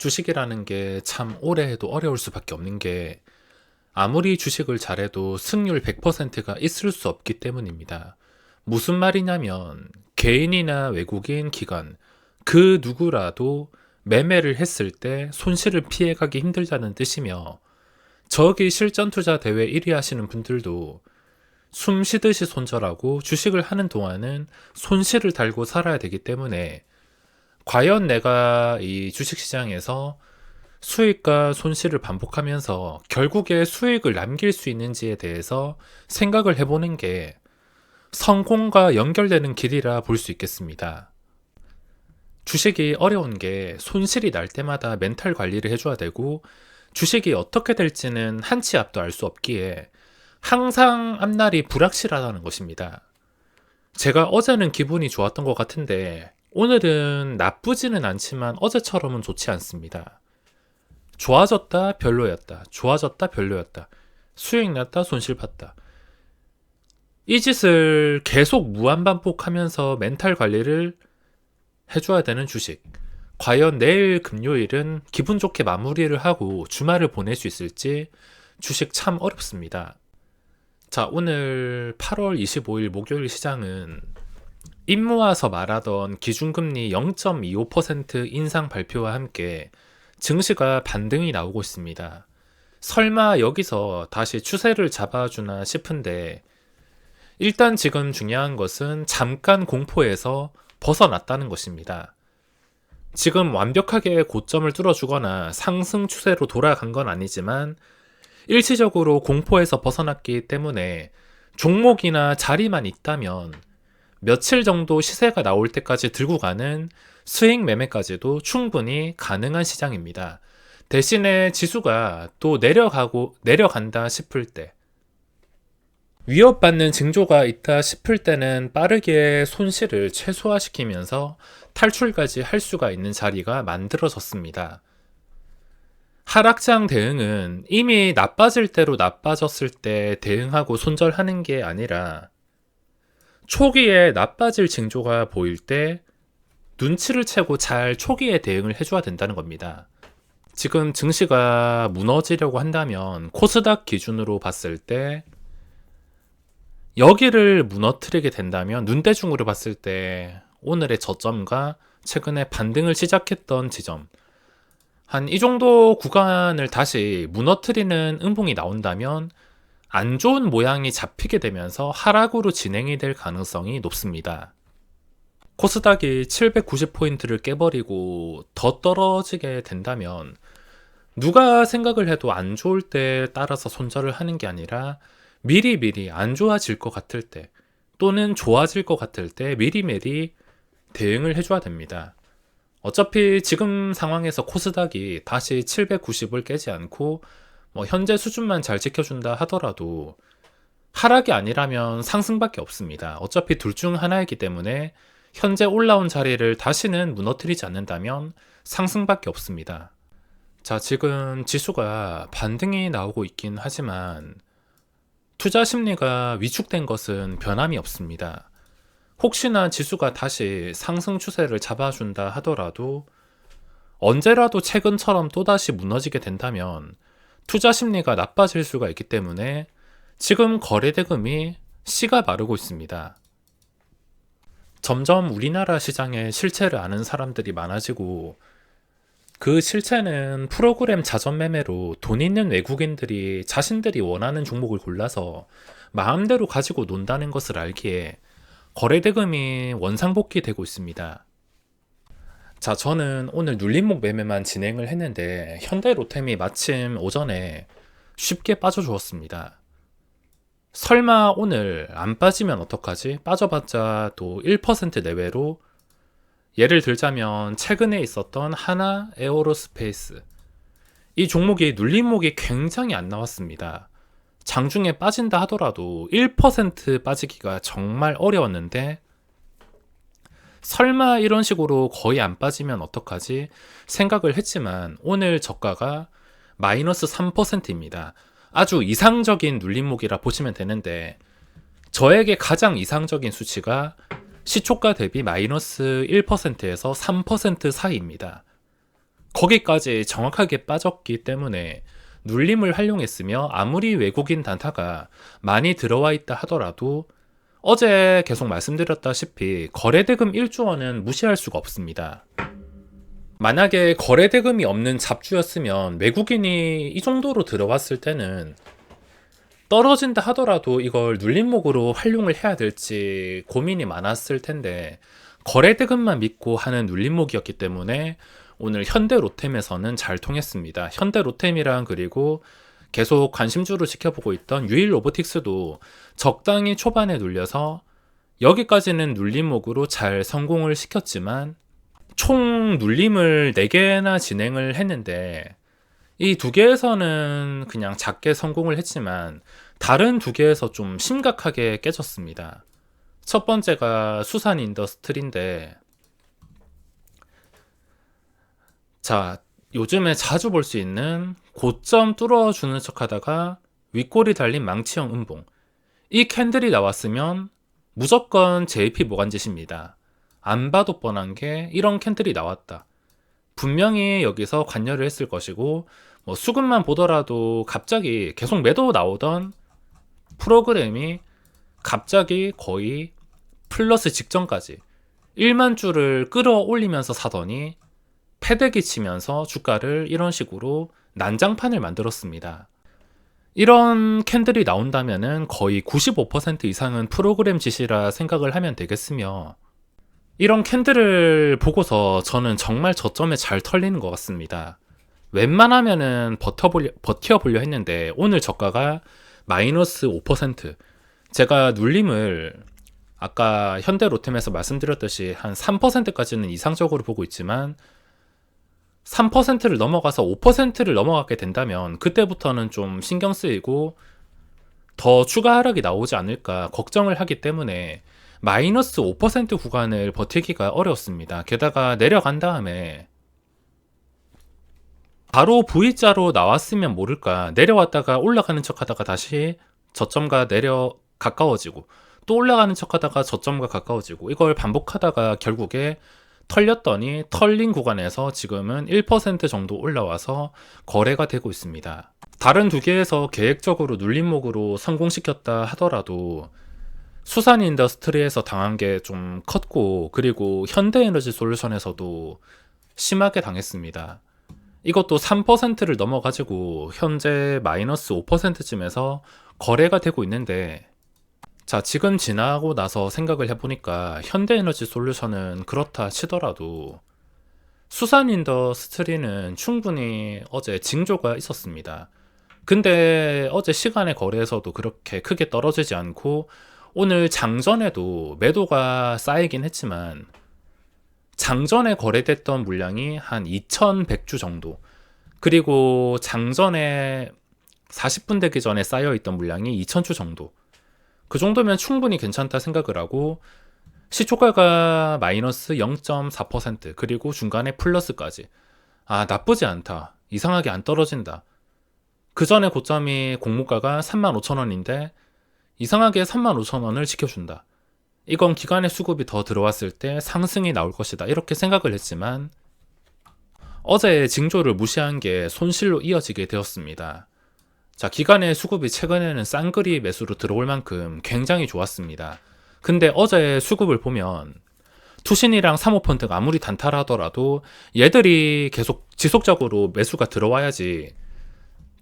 주식이라는 게 참 오래 해도 어려울 수밖에 없는 게 아무리 주식을 잘해도 승률 100%가 있을 수 없기 때문입니다. 무슨 말이냐면 개인이나 외국인 기관 그 누구라도 매매를 했을 때 손실을 피해가기 힘들다는 뜻이며 저기 실전 투자 대회 1위 하시는 분들도 숨 쉬듯이 손절하고 주식을 하는 동안은 손실을 달고 살아야 되기 때문에 과연 내가 이 주식시장에서 수익과 손실을 반복하면서 결국에 수익을 남길 수 있는지에 대해서 생각을 해보는 게 성공과 연결되는 길이라 볼 수 있겠습니다. 주식이 어려운 게 손실이 날 때마다 멘탈 관리를 해줘야 되고 주식이 어떻게 될지는 한 치 앞도 알 수 없기에 항상 앞날이 불확실하다는 것입니다. 제가 어제는 기분이 좋았던 것 같은데 오늘은 나쁘지는 않지만 어제처럼은 좋지 않습니다. 좋아졌다 별로였다 좋아졌다 별로였다 수익 났다 손실 봤다 이 짓을 계속 무한반복하면서 멘탈 관리를 해줘야 되는 주식. 과연 내일 금요일은 기분 좋게 마무리를 하고 주말을 보낼 수 있을지 주식 참 어렵습니다. 자, 오늘 8월 25일 목요일 시장은 입모아서 말하던 기준금리 0.25% 인상 발표와 함께 증시가 반등이 나오고 있습니다. 설마 여기서 다시 추세를 잡아주나 싶은데 일단 지금 중요한 것은 잠깐 공포에서 벗어났다는 것입니다. 지금 완벽하게 고점을 뚫어주거나 상승 추세로 돌아간 건 아니지만 일시적으로 공포에서 벗어났기 때문에 종목이나 자리만 있다면 며칠 정도 시세가 나올 때까지 들고 가는 수익 매매까지도 충분히 가능한 시장입니다. 대신에 지수가 또 내려간다 싶을 때 위협받는 징조가 있다 싶을 때는 빠르게 손실을 최소화시키면서 탈출까지 할 수가 있는 자리가 만들어졌습니다. 하락장 대응은 이미 나빠질 대로 나빠졌을 때 대응하고 손절하는 게 아니라 초기에 나빠질 징조가 보일 때 눈치를 채고 잘 초기에 대응을 해줘야 된다는 겁니다. 지금 증시가 무너지려고 한다면 코스닥 기준으로 봤을 때 여기를 무너뜨리게 된다면 눈대중으로 봤을 때 오늘의 저점과 최근에 반등을 시작했던 지점 한 이 정도 구간을 다시 무너뜨리는 음봉이 나온다면 안 좋은 모양이 잡히게 되면서 하락으로 진행이 될 가능성이 높습니다. 코스닥이 790포인트를 깨버리고 더 떨어지게 된다면 누가 생각을 해도 안 좋을 때 따라서 손절을 하는 게 아니라 미리미리 안 좋아질 것 같을 때 또는 좋아질 것 같을 때 미리미리 대응을 해줘야 됩니다. 어차피 지금 상황에서 코스닥이 다시 790을 깨지 않고 현재 수준만 잘 지켜준다 하더라도 하락이 아니라면 상승밖에 없습니다. 어차피 둘 중 하나이기 때문에 현재 올라온 자리를 다시는 무너뜨리지 않는다면 상승밖에 없습니다. 자, 지금 지수가 반등이 나오고 있긴 하지만 투자 심리가 위축된 것은 변함이 없습니다. 혹시나 지수가 다시 상승 추세를 잡아준다 하더라도 언제라도 최근처럼 또다시 무너지게 된다면 투자 심리가 나빠질 수가 있기 때문에 지금 거래대금이 씨가 마르고 있습니다. 점점 우리나라 시장의 실체를 아는 사람들이 많아지고 그 실체는 프로그램 자전 매매로 돈 있는 외국인들이 자신들이 원하는 종목을 골라서 마음대로 가지고 논다는 것을 알기에 거래대금이 원상복귀 되고 있습니다. 자, 저는 오늘 눌림목 매매만 진행을 했는데 현대로템이 마침 오전에 쉽게 빠져주었습니다. 설마 오늘 안 빠지면 어떡하지? 빠져봤자 또 1% 내외로 예를 들자면 최근에 있었던 하나 에어로스페이스 이 종목이 눌림목이 굉장히 안 나왔습니다. 장중에 빠진다 하더라도 1% 빠지기가 정말 어려웠는데 설마 이런 식으로 거의 안 빠지면 어떡하지 생각을 했지만 오늘 저가가 마이너스 3%입니다. 아주 이상적인 눌림목이라 보시면 되는데 저에게 가장 이상적인 수치가 시초가 대비 마이너스 1%에서 3% 사이입니다. 거기까지 정확하게 빠졌기 때문에 눌림을 활용했으며 아무리 외국인 단타가 많이 들어와 있다 하더라도 어제 계속 말씀드렸다시피 거래대금 1조 원은 무시할 수가 없습니다. 만약에 거래대금이 없는 잡주였으면 외국인이 이 정도로 들어왔을 때는 떨어진다 하더라도 이걸 눌림목으로 활용을 해야 될지 고민이 많았을 텐데 거래대금만 믿고 하는 눌림목이었기 때문에 오늘 현대로템에서는 잘 통했습니다. 현대로템이랑 그리고 계속 관심주로 지켜보고 있던 유일로보틱스도 적당히 초반에 눌려서 여기까지는 눌림목으로 잘 성공을 시켰지만 총 눌림을 4개나 진행을 했는데 이 2개에서는 그냥 작게 성공을 했지만 다른 2개에서 좀 심각하게 깨졌습니다. 첫 번째가 수산인더스트리인데, 자, 요즘에 자주 볼 수 있는 고점 뚫어주는 척 하다가 윗골이 달린 망치형 음봉. 이 캔들이 나왔으면 무조건 JP 모간짓입니다. 안 봐도 뻔한 게 이런 캔들이 나왔다. 분명히 여기서 관여를 했을 것이고, 뭐 수급만 보더라도 갑자기 계속 매도 나오던 프로그램이 갑자기 거의 플러스 직전까지 1만 주를 끌어올리면서 사더니 패대기 치면서 주가를 이런 식으로 난장판을 만들었습니다. 이런 캔들이 나온다면은 거의 95% 이상은 프로그램 짓이라 생각을 하면 되겠으며, 이런 캔들을 보고서 저는 정말 저점에 잘 털리는 것 같습니다. 웬만하면은 버텨보려 했는데 오늘 저가가 마이너스 5%. 제가 눌림을 아까 현대로템에서 말씀드렸듯이 한 3%까지는 이상적으로 보고 있지만 3%를 넘어가서 5%를 넘어가게 된다면 그때부터는 좀 신경 쓰이고 더 추가 하락이 나오지 않을까 걱정을 하기 때문에 마이너스 5% 구간을 버티기가 어렵습니다. 게다가 내려간 다음에 바로 V자로 나왔으면 모를까 내려왔다가 올라가는 척 하다가 다시 저점과 가까워지고 또 올라가는 척 하다가 저점과 가까워지고 이걸 반복하다가 결국에 털렸더니 털린 구간에서 지금은 1% 정도 올라와서 거래가 되고 있습니다. 다른 2개에서 계획적으로 눌림목으로 성공시켰다 하더라도 수산인더스트리에서 당한 게 좀 컸고, 그리고 현대에너지솔루션에서도 심하게 당했습니다. 이것도 3%를 넘어가지고 현재 마이너스 5%쯤에서 거래가 되고 있는데, 자, 지금 지나고 나서 생각을 해보니까 현대에너지솔루션은 그렇다 치더라도 수산인더스트리는 충분히 어제 징조가 있었습니다. 근데 어제 시간의 거래에서도 그렇게 크게 떨어지지 않고 오늘 장전에도 매도가 쌓이긴 했지만 장전에 거래됐던 물량이 한 2100주 정도, 그리고 장전에 40분 되기 전에 쌓여있던 물량이 2000주 정도, 그 정도면 충분히 괜찮다 생각을 하고 시초가가 마이너스 0.4% 그리고 중간에 플러스까지, 아 나쁘지 않다, 이상하게 안 떨어진다. 그 전에 고점이 공모가가 35,000원인데 이상하게 35,000원을 지켜준다. 이건 기관의 수급이 더 들어왔을 때 상승이 나올 것이다, 이렇게 생각을 했지만 어제의 징조를 무시한 게 손실로 이어지게 되었습니다. 자, 기관의 수급이 최근에는 쌍끌이 매수로 들어올 만큼 굉장히 좋았습니다. 근데 어제의 수급을 보면 투신이랑 사모펀드가 아무리 단타하더라도 얘들이 계속 지속적으로 매수가 들어와야지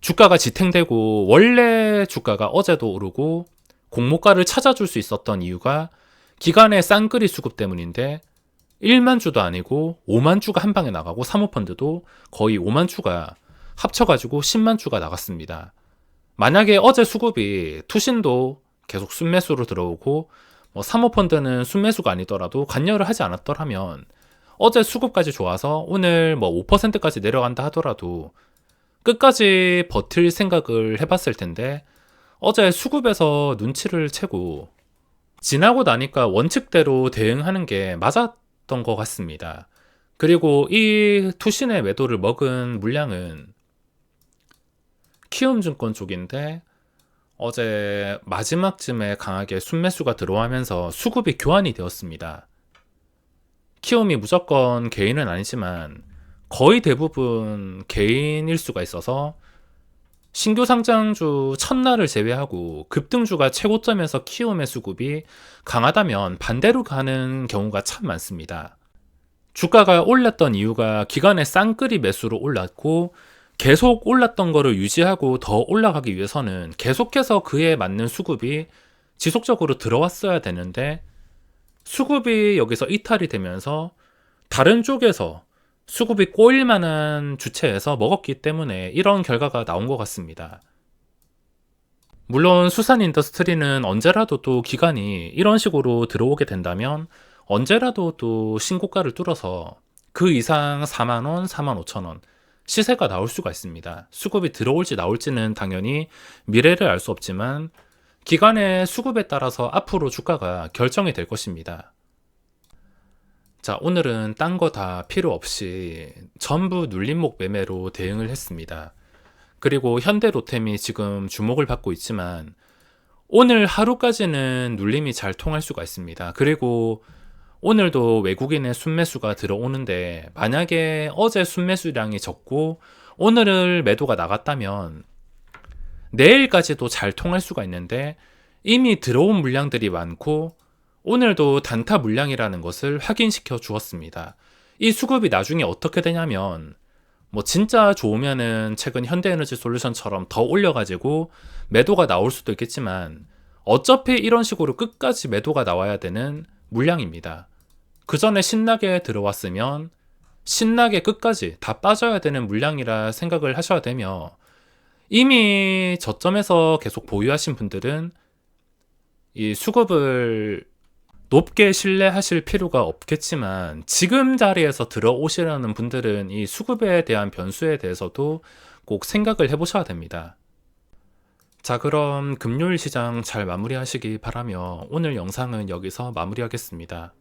주가가 지탱되고, 원래 주가가 어제도 오르고 공모가를 찾아줄 수 있었던 이유가 기관의 쌍끌이 수급 때문인데 1만 주도 아니고 5만 주가 한 방에 나가고 사모펀드도 거의 5만 주가 합쳐가지고 10만 주가 나갔습니다. 만약에 어제 수급이 투신도 계속 순매수로 들어오고 뭐 사모펀드는 순매수가 아니더라도 관여를 하지 않았더라면 어제 수급까지 좋아서 오늘 뭐 5%까지 내려간다 하더라도 끝까지 버틸 생각을 해봤을 텐데 어제 수급에서 눈치를 채고 지나고 나니까 원칙대로 대응하는 게 맞았던 것 같습니다. 그리고 이 투신의 매도를 먹은 물량은 키움증권 쪽인데 어제 마지막쯤에 강하게 순매수가 들어오면서 수급이 교환이 되었습니다. 키움이 무조건 개인은 아니지만 거의 대부분 개인일 수가 있어서 신규 상장주 첫날을 제외하고 급등주가 최고점에서 키움의 수급이 강하다면 반대로 가는 경우가 참 많습니다. 주가가 올랐던 이유가 기간의 쌍끌이 매수로 올랐고 계속 올랐던 거를 유지하고 더 올라가기 위해서는 계속해서 그에 맞는 수급이 지속적으로 들어왔어야 되는데 수급이 여기서 이탈이 되면서 다른 쪽에서 수급이 꼬일 만한 주체에서 먹었기 때문에 이런 결과가 나온 것 같습니다. 물론 수산인더스트리는 언제라도 또 기간이 이런 식으로 들어오게 된다면 언제라도 또 신고가를 뚫어서 그 이상 4만원, 4만 5천원 시세가 나올 수가 있습니다. 수급이 들어올지 나올지는 당연히 미래를 알 수 없지만 기간의 수급에 따라서 앞으로 주가가 결정이 될 것입니다. 자, 오늘은 딴 거 다 필요 없이 전부 눌림목 매매로 대응을 했습니다. 그리고 현대로템이 지금 주목을 받고 있지만 오늘 하루까지는 눌림이 잘 통할 수가 있습니다. 그리고 오늘도 외국인의 순매수가 들어오는데 만약에 어제 순매수량이 적고 오늘을 매도가 나갔다면 내일까지도 잘 통할 수가 있는데 이미 들어온 물량들이 많고 오늘도 단타 물량이라는 것을 확인시켜 주었습니다. 이 수급이 나중에 어떻게 되냐면 뭐 진짜 좋으면은 최근 현대에너지솔루션처럼 더 올려가지고 매도가 나올 수도 있겠지만 어차피 이런 식으로 끝까지 매도가 나와야 되는 물량입니다. 그 전에 신나게 들어왔으면 신나게 끝까지 다 빠져야 되는 물량이라 생각을 하셔야 되며 이미 저점에서 계속 보유하신 분들은 이 수급을 높게 신뢰하실 필요가 없겠지만 지금 자리에서 들어오시려는 분들은 이 수급에 대한 변수에 대해서도 꼭 생각을 해보셔야 됩니다. 자, 그럼 금요일 시장 잘 마무리하시기 바라며 오늘 영상은 여기서 마무리하겠습니다.